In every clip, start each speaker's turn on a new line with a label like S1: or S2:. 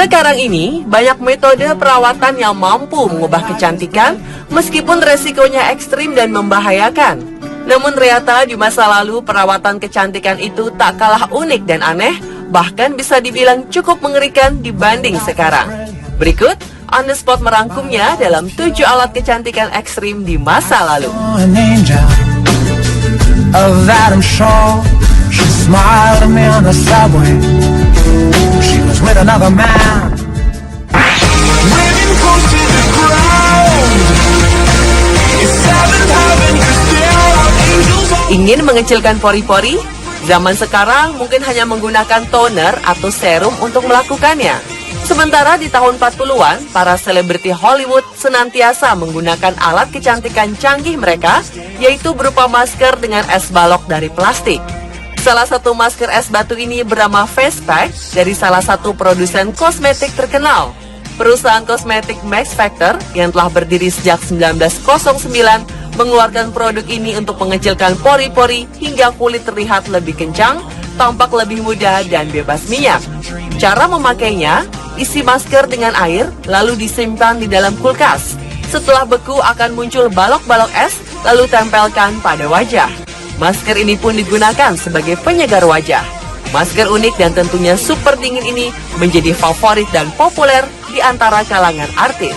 S1: Sekarang ini, banyak metode perawatan yang mampu mengubah kecantikan meskipun resikonya ekstrim dan membahayakan. Namun ternyata di masa lalu perawatan kecantikan itu tak kalah unik dan aneh, bahkan bisa dibilang cukup mengerikan dibanding sekarang. Berikut, On The Spot merangkumnya dalam 7 alat kecantikan ekstrim di masa lalu. Ingin mengecilkan pori-pori? Zaman sekarang mungkin hanya menggunakan toner atau serum untuk melakukannya. Sementara di tahun 40-an, para selebriti Hollywood senantiasa menggunakan alat kecantikan canggih mereka, yaitu berupa masker dengan es balok dari plastik. Salah satu masker es batu ini bernama Face Pack dari salah satu produsen kosmetik terkenal. Perusahaan kosmetik Max Factor yang telah berdiri sejak 1909 mengeluarkan produk ini untuk mengecilkan pori-pori hingga kulit terlihat lebih kencang, tampak lebih muda dan bebas minyak. Cara memakainya, isi masker dengan air lalu disimpan di dalam kulkas. Setelah beku akan muncul balok-balok es lalu tempelkan pada wajah. Masker ini pun digunakan sebagai penyegar wajah. Masker unik dan tentunya super dingin ini menjadi favorit dan populer di antara kalangan artis.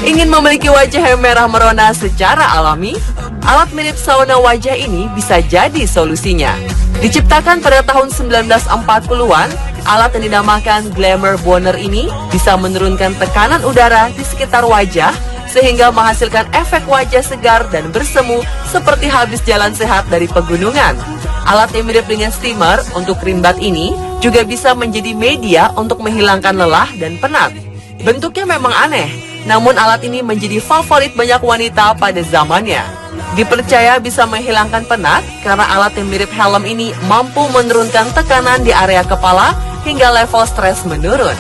S1: Ingin memiliki wajah yang merah merona secara alami? Alat mirip sauna wajah ini bisa jadi solusinya. Diciptakan pada tahun 1940-an, alat yang dinamakan Glamour Boner ini bisa menurunkan tekanan udara di sekitar wajah sehingga menghasilkan efek wajah segar dan bersemu seperti habis jalan sehat dari pegunungan. Alat yang mirip dengan steamer untuk krim bat ini juga bisa menjadi media untuk menghilangkan lelah dan penat. Bentuknya memang aneh, namun alat ini menjadi favorit banyak wanita pada zamannya. Dipercaya bisa menghilangkan penat karena alat yang mirip helm ini mampu menurunkan tekanan di area kepala hingga level stres menurun.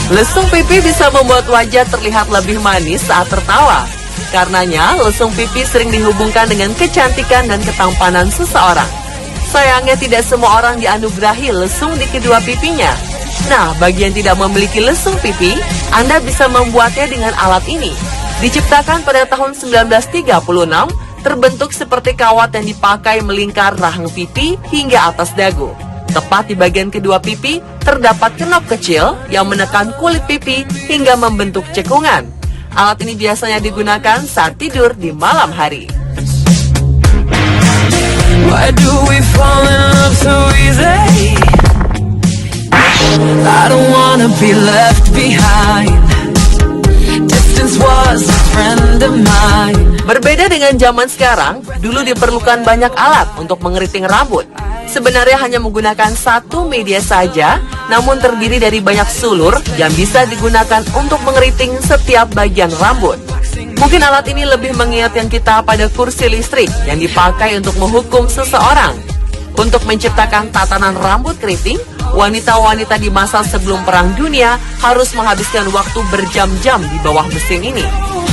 S1: Lesung pipi bisa membuat wajah terlihat lebih manis saat tertawa. Karenanya, lesung pipi sering dihubungkan dengan kecantikan dan ketampanan seseorang. Sayangnya tidak semua orang dianugerahi lesung di kedua pipinya. Nah, bagi yang tidak memiliki lesung pipi, Anda bisa membuatnya dengan alat ini. Diciptakan pada tahun 1936, terbentuk seperti kawat yang dipakai melingkar rahang pipi hingga atas dagu. Tepat di bagian kedua pipi, terdapat kenop kecil yang menekan kulit pipi hingga membentuk cekungan. Alat ini biasanya digunakan saat tidur di malam hari. Why do we fall in love so easy? I don't wanna be left behind. Distance was a friend of mine. Berbeda dengan zaman sekarang, dulu diperlukan banyak alat untuk mengeriting rambut. Sebenarnya hanya menggunakan satu media saja, namun terdiri dari banyak sulur yang bisa digunakan untuk mengeriting setiap bagian rambut. Mungkin alat ini lebih mengingatkan kita pada kursi listrik yang dipakai untuk menghukum seseorang. Untuk menciptakan tatanan rambut keriting, wanita-wanita di masa sebelum Perang Dunia harus menghabiskan waktu berjam-jam di bawah mesin ini.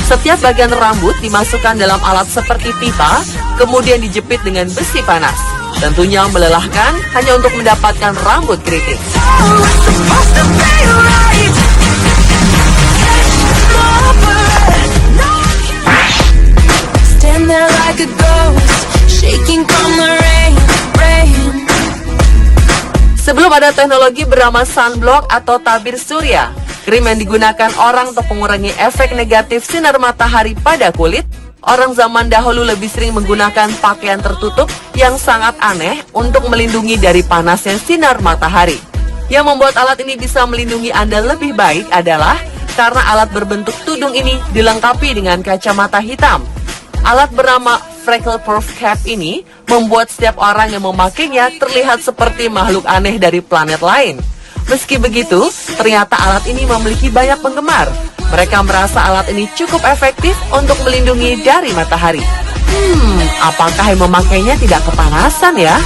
S1: Setiap bagian rambut dimasukkan dalam alat seperti pipa, kemudian dijepit dengan besi panas. Tentunya melelahkan hanya untuk mendapatkan rambut keriting. Sebelum ada teknologi bernama sunblock atau tabir surya, krim yang digunakan orang untuk mengurangi efek negatif sinar matahari pada kulit, orang zaman dahulu lebih sering menggunakan pakaian tertutup yang sangat aneh untuk melindungi dari panasnya sinar matahari. Yang membuat alat ini bisa melindungi Anda lebih baik adalah karena alat berbentuk tudung ini dilengkapi dengan kacamata hitam. Alat bernama Freckle Proof Cap ini membuat setiap orang yang memakainya terlihat seperti makhluk aneh dari planet lain. Meski begitu, ternyata alat ini memiliki banyak penggemar. Mereka merasa alat ini cukup efektif untuk melindungi dari matahari. Apakah yang memakainya tidak kepanasan ya?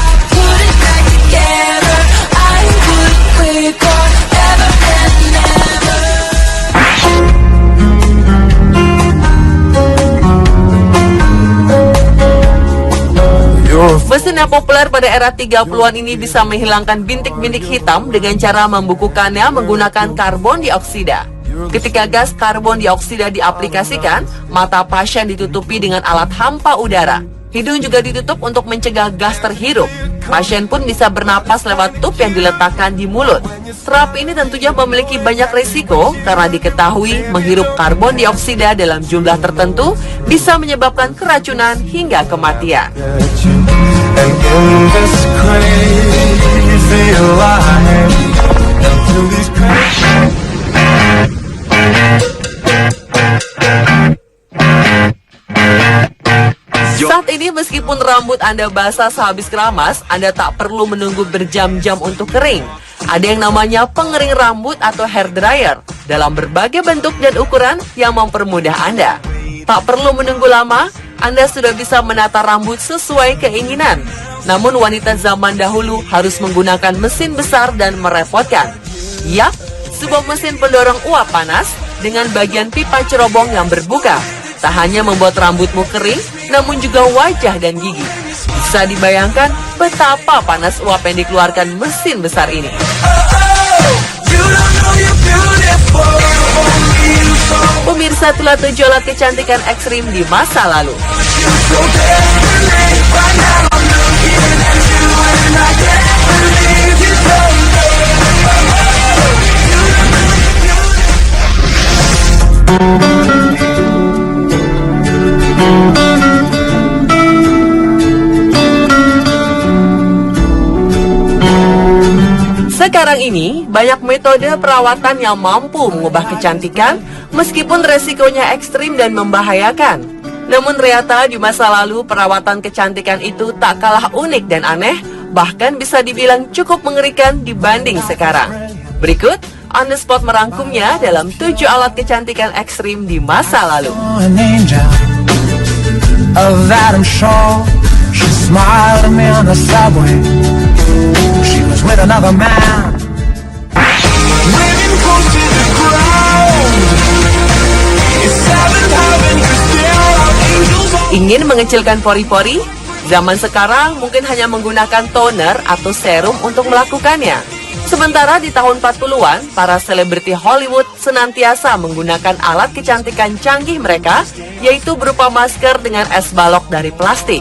S1: Mesin yang populer pada era 30-an ini bisa menghilangkan bintik-bintik hitam dengan cara membukukannya menggunakan karbon dioksida. Ketika gas karbon dioksida diaplikasikan, mata pasien ditutupi dengan alat hampa udara. Hidung juga ditutup untuk mencegah gas terhirup. Pasien pun bisa bernapas lewat tub yang diletakkan di mulut. Terapi ini tentunya memiliki banyak risiko karena diketahui menghirup karbon dioksida dalam jumlah tertentu bisa menyebabkan keracunan hingga kematian. Saat ini meskipun rambut Anda basah sehabis keramas, Anda tak perlu menunggu berjam-jam untuk kering. Ada yang namanya pengering rambut atau hair dryer dalam berbagai bentuk dan ukuran yang mempermudah Anda. Tak perlu menunggu lama, Anda sudah bisa menata rambut sesuai keinginan. Namun wanita zaman dahulu harus menggunakan mesin besar dan merepotkan. Yap, sebuah mesin pendorong uap panas dengan bagian pipa cerobong yang berbuka. Tak hanya membuat rambutmu kering, namun juga wajah dan gigi. Bisa dibayangkan betapa panas uap yang dikeluarkan mesin besar ini. Pemirsa, itulah 7 alat kecantikan ekstrim di masa lalu. Sekarang ini, banyak metode perawatan yang mampu mengubah kecantikan meskipun resikonya ekstrim dan membahayakan. Namun ternyata di masa lalu perawatan kecantikan itu tak kalah unik dan aneh, bahkan bisa dibilang cukup mengerikan dibanding sekarang. Berikut, On The Spot merangkumnya dalam 7 alat kecantikan ekstrim di masa lalu. Ingin mengecilkan pori-pori? Zaman sekarang mungkin hanya menggunakan toner atau serum untuk melakukannya. Sementara di tahun 40-an, para selebriti Hollywood senantiasa menggunakan alat kecantikan canggih mereka, yaitu berupa masker dengan es balok dari plastik.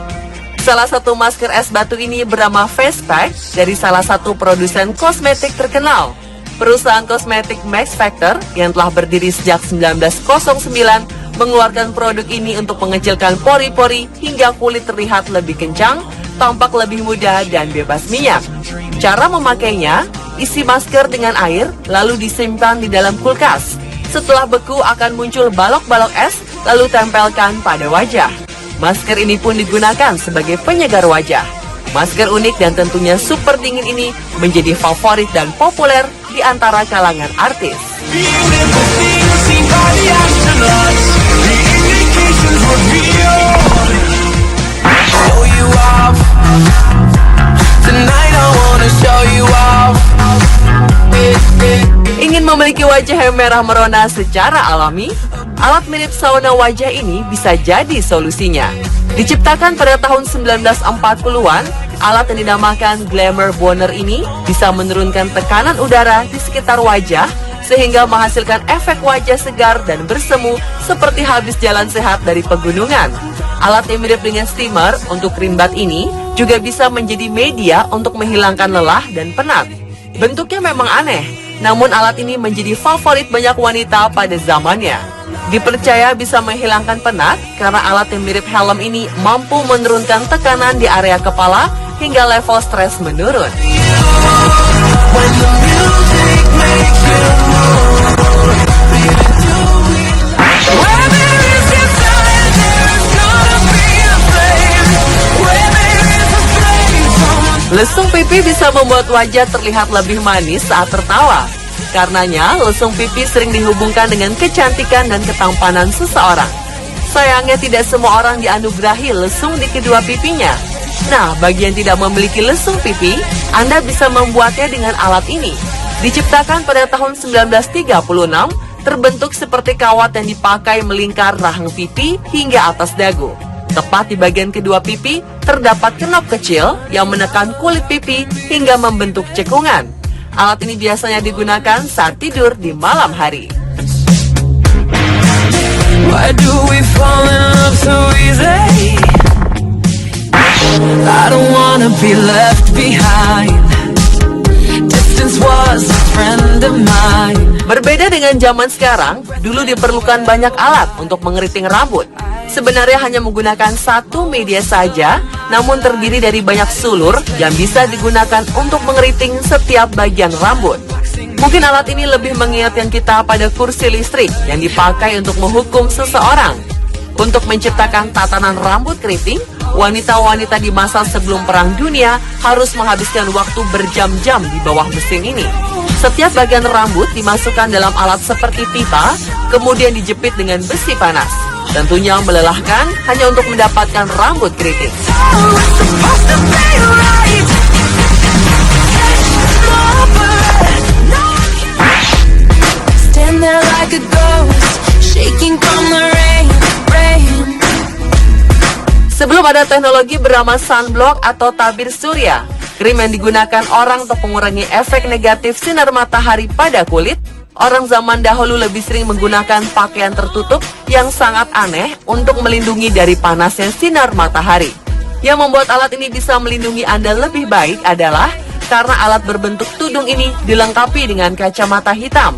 S1: Salah satu masker es batu ini bernama Face Pack dari salah satu produsen kosmetik terkenal. Perusahaan kosmetik Max Factor yang telah berdiri sejak 1909 mengeluarkan produk ini untuk mengecilkan pori-pori hingga kulit terlihat lebih kencang, tampak lebih muda dan bebas minyak. Cara memakainya, isi masker dengan air lalu disimpan di dalam kulkas. Setelah beku akan muncul balok-balok es lalu tempelkan pada wajah. Masker ini pun digunakan sebagai penyegar wajah. Masker unik dan tentunya super dingin ini menjadi favorit dan populer di antara kalangan artis. Ingin memiliki wajah yang merah merona secara alami? Alat mirip sauna wajah ini bisa jadi solusinya. Diciptakan pada tahun 1940-an, alat yang dinamakan Glamour Boner ini bisa menurunkan tekanan udara di sekitar wajah sehingga menghasilkan efek wajah segar dan bersemu seperti habis jalan sehat dari pegunungan. Alat yang mirip dengan steamer untuk krim bat ini juga bisa menjadi media untuk menghilangkan lelah dan penat. Bentuknya memang aneh, namun alat ini menjadi favorit banyak wanita pada zamannya. Dipercaya bisa menghilangkan penat karena alat yang mirip helm ini mampu menurunkan tekanan di area kepala hingga level stres menurun. Lesung pipi bisa membuat wajah terlihat lebih manis saat tertawa. Karenanya, lesung pipi sering dihubungkan dengan kecantikan dan ketampanan seseorang. Sayangnya tidak semua orang dianugerahi lesung di kedua pipinya. Nah, bagi yang tidak memiliki lesung pipi, Anda bisa membuatnya dengan alat ini. Diciptakan pada tahun 1936, terbentuk seperti kawat yang dipakai melingkar rahang pipi hingga atas dagu. Tepat di bagian kedua pipi, terdapat kenop kecil yang menekan kulit pipi hingga membentuk cekungan. Alat ini biasanya digunakan saat tidur di malam hari. Why do we fall in love so easy? I don't wanna be left behind. Distance was a friend of mine. Berbeda dengan zaman sekarang, dulu diperlukan banyak alat untuk mengeriting rambut. Sebenarnya hanya menggunakan satu media saja, namun terdiri dari banyak sulur yang bisa digunakan untuk mengeriting setiap bagian rambut. Mungkin alat ini lebih mengingatkan kita pada kursi listrik yang dipakai untuk menghukum seseorang. Untuk menciptakan tatanan rambut keriting, wanita-wanita di masa sebelum Perang Dunia harus menghabiskan waktu berjam-jam di bawah mesin ini. Setiap bagian rambut dimasukkan dalam alat seperti pipa, kemudian dijepit dengan besi panas. Tentunya melelahkan hanya untuk mendapatkan rambut keriting. Sebelum ada teknologi bernama sunblock atau tabir surya, krim yang digunakan orang untuk mengurangi efek negatif sinar matahari pada kulit, orang zaman dahulu lebih sering menggunakan pakaian tertutup yang sangat aneh untuk melindungi dari panasnya sinar matahari. Yang membuat alat ini bisa melindungi Anda lebih baik adalah karena alat berbentuk tudung ini dilengkapi dengan kacamata hitam.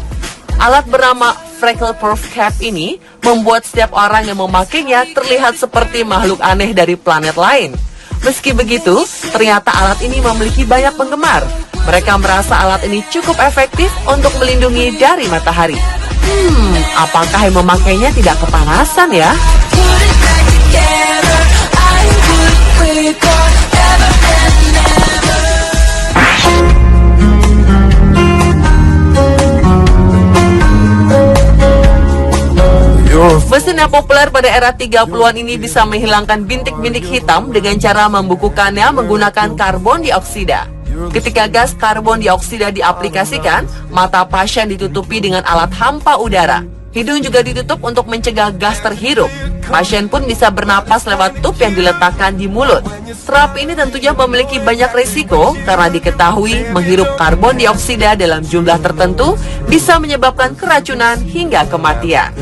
S1: Alat bernama Freckle Proof Cap ini membuat setiap orang yang memakainya terlihat seperti makhluk aneh dari planet lain. Meski begitu, ternyata alat ini memiliki banyak penggemar. Mereka merasa alat ini cukup efektif untuk melindungi dari matahari. Apakah yang memakainya tidak kepanasan ya? Mesin yang populer pada era 30-an ini bisa menghilangkan bintik-bintik hitam dengan cara membukukannya menggunakan karbon dioksida. Ketika gas karbon dioksida diaplikasikan, mata pasien ditutupi dengan alat hampa udara. Hidung juga ditutup untuk mencegah gas terhirup. Pasien pun bisa bernapas lewat tub yang diletakkan di mulut. Terapi ini tentunya memiliki banyak risiko karena diketahui menghirup karbon dioksida dalam jumlah tertentu bisa menyebabkan keracunan hingga kematian.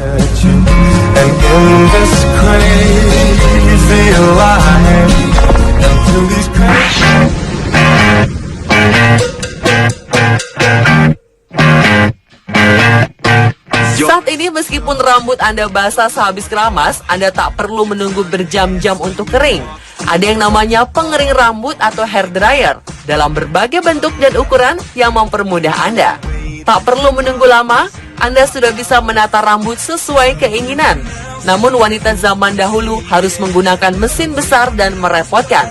S1: Saat ini meskipun rambut Anda basah sehabis keramas, Anda tak perlu menunggu berjam-jam untuk kering. Ada yang namanya pengering rambut atau hair dryer dalam berbagai bentuk dan ukuran yang mempermudah Anda. Tak perlu menunggu lama, Anda sudah bisa menata rambut sesuai keinginan. Namun wanita zaman dahulu harus menggunakan mesin besar dan merepotkan.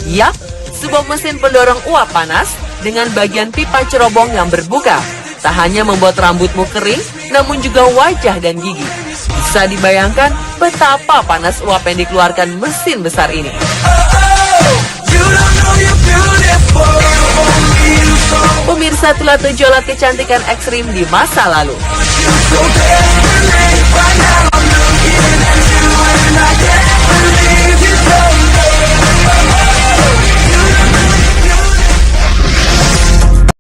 S1: Yap, sebuah mesin pendorong uap panas dengan bagian pipa cerobong yang berbuka. Tak hanya membuat rambutmu kering, namun juga wajah dan gigi. Bisa dibayangkan betapa panas uap yang dikeluarkan mesin besar ini. Pemirsa, itulah 7 alat kecantikan ekstrim di masa lalu.